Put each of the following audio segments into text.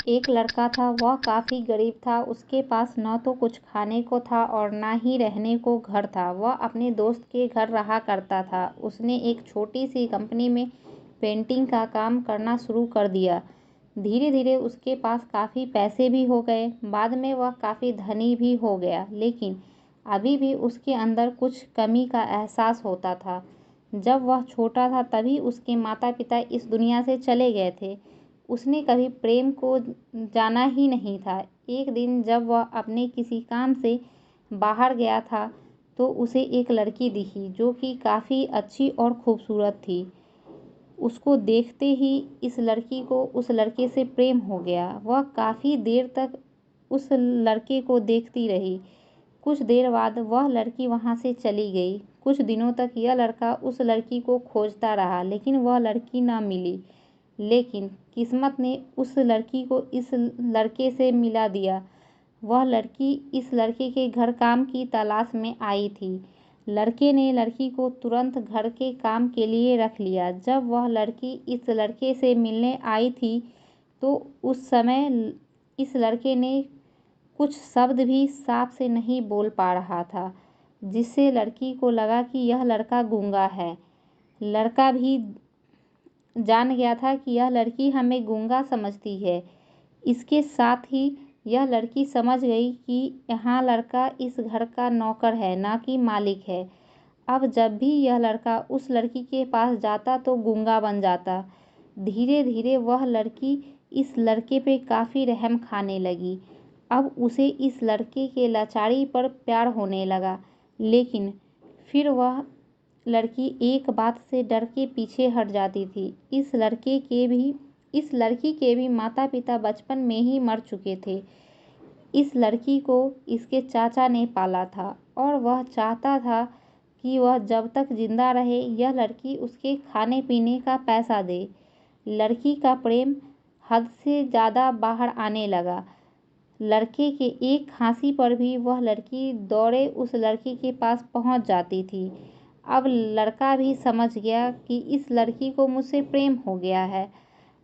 एक लड़का था, वह काफ़ी गरीब था। उसके पास न तो कुछ खाने को था और न ही रहने को घर था। वह अपने दोस्त के घर रहा करता था। उसने एक छोटी सी कंपनी में पेंटिंग का काम करना शुरू कर दिया। धीरे धीरे उसके पास काफ़ी पैसे भी हो गए। बाद में वह काफ़ी धनी भी हो गया, लेकिन अभी भी उसके अंदर कुछ कमी का एहसास होता था। जब वह छोटा था तभी उसके माता पिता इस दुनिया से चले गए थे। उसने कभी प्रेम को जाना ही नहीं था। एक दिन जब वह अपने किसी काम से बाहर गया था तो उसे एक लड़की दिखी जो कि काफ़ी अच्छी और खूबसूरत थी। उसको देखते ही इस लड़की को उस लड़के से प्रेम हो गया। वह काफ़ी देर तक उस लड़के को देखती रही। कुछ देर बाद वह लड़की वहाँ से चली गई। कुछ दिनों तक यह लड़का उस लड़की को खोजता रहा, लेकिन वह लड़की न मिली। लेकिन किस्मत ने उस लड़की को इस लड़के से मिला दिया। वह लड़की इस लड़के के घर काम की तलाश में आई थी। लड़के ने लड़की को तुरंत घर के काम के लिए रख लिया। जब वह लड़की इस लड़के से मिलने आई थी तो उस समय इस लड़के ने कुछ शब्द भी साफ से नहीं बोल पा रहा था, जिससे लड़की को लगा कि यह लड़का गूंगा है। लड़का भी जान गया था कि यह लड़की हमें गूंगा समझती है। इसके साथ ही यह लड़की समझ गई कि यह लड़का इस घर का नौकर है, ना कि मालिक है। अब जब भी यह लड़का उस लड़की के पास जाता तो गूंगा बन जाता। धीरे धीरे वह लड़की इस लड़के पे काफ़ी रहम खाने लगी। अब उसे इस लड़के के लाचारी पर प्यार होने लगा, लेकिन फिर वह लड़की एक बात से डर के पीछे हट जाती थी। इस लड़की के भी माता पिता बचपन में ही मर चुके थे। इस लड़की को इसके चाचा ने पाला था और वह चाहता था कि वह जब तक जिंदा रहे यह लड़की उसके खाने पीने का पैसा दे। लड़की का प्रेम हद से ज़्यादा बाहर आने लगा। लड़के के एक खांसी पर भी वह लड़की दौड़े उस लड़के के पास पहुंच जाती थी। अब लड़का भी समझ गया कि इस लड़की को मुझसे प्रेम हो गया है।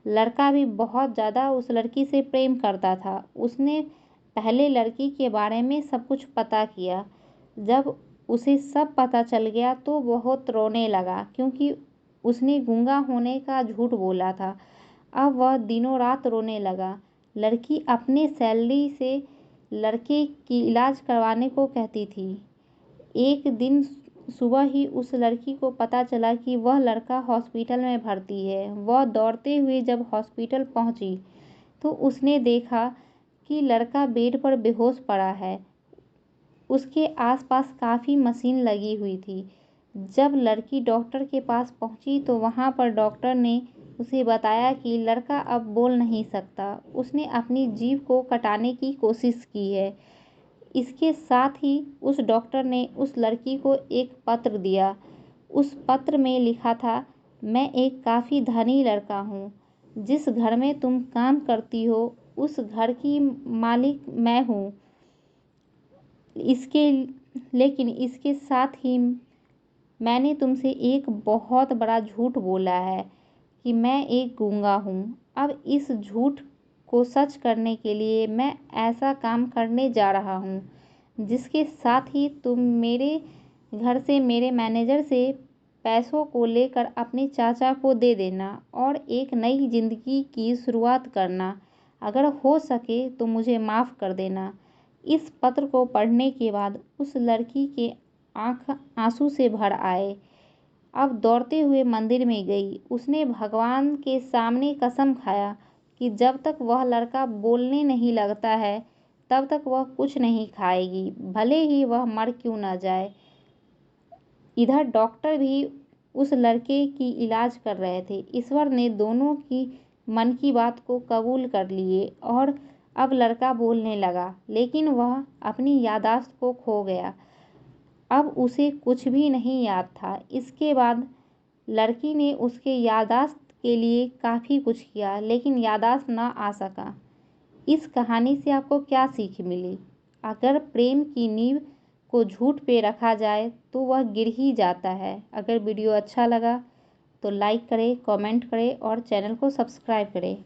लड़का भी बहुत ज़्यादा उस लड़की से प्रेम करता था। उसने पहले लड़की के बारे में सब कुछ पता किया। जब उसे सब पता चल गया तो बहुत रोने लगा, क्योंकि उसने गूंगा होने का झूठ बोला था। अब वह दिनों रात रोने लगा। लड़की अपने सैलरी से लड़के की इलाज करवाने को कहती थी। एक दिन सुबह ही उस लड़की को पता चला कि वह लड़का हॉस्पिटल में भर्ती है। वह दौड़ते हुए जब हॉस्पिटल पहुंची तो उसने देखा कि लड़का बेड पर बेहोश पड़ा है। उसके आसपास काफ़ी मशीन लगी हुई थी। जब लड़की डॉक्टर के पास पहुंची तो वहां पर डॉक्टर ने उसे बताया कि लड़का अब बोल नहीं सकता। उसने अपनी जीभ को कटाने की कोशिश की है। इसके साथ ही उस डॉक्टर ने उस लड़की को एक पत्र दिया। उस पत्र में लिखा था, मैं एक काफ़ी धनी लड़का हूँ। जिस घर में तुम काम करती हो उस घर की मालिक मैं हूँ। लेकिन इसके साथ ही मैंने तुमसे एक बहुत बड़ा झूठ बोला है कि मैं एक गूंगा हूँ। अब इस झूठ को सच करने के लिए मैं ऐसा काम करने जा रहा हूँ जिसके साथ ही तुम मेरे घर से मेरे मैनेजर से पैसों को लेकर अपने चाचा को दे देना और एक नई जिंदगी की शुरुआत करना। अगर हो सके तो मुझे माफ़ कर देना। इस पत्र को पढ़ने के बाद उस लड़की के आँख आंसू से भर आए। अब दौड़ते हुए मंदिर में गई। उसने भगवान के सामने कसम खाया कि जब तक वह लड़का बोलने नहीं लगता है तब तक वह कुछ नहीं खाएगी, भले ही वह मर क्यों न जाए। इधर डॉक्टर भी उस लड़के की इलाज कर रहे थे। ईश्वर ने दोनों की मन की बात को कबूल कर लिए और अब लड़का बोलने लगा, लेकिन वह अपनी याददाश्त को खो गया। अब उसे कुछ भी नहीं याद था। इसके बाद लड़की ने उसके याददाश्त के लिए काफ़ी कुछ किया, लेकिन याददाश्त न आ सका। इस कहानी से आपको क्या सीख मिली? अगर प्रेम की नींव को झूठ पे रखा जाए तो वह गिर ही जाता है। अगर वीडियो अच्छा लगा तो लाइक करें, कमेंट करें और चैनल को सब्सक्राइब करें।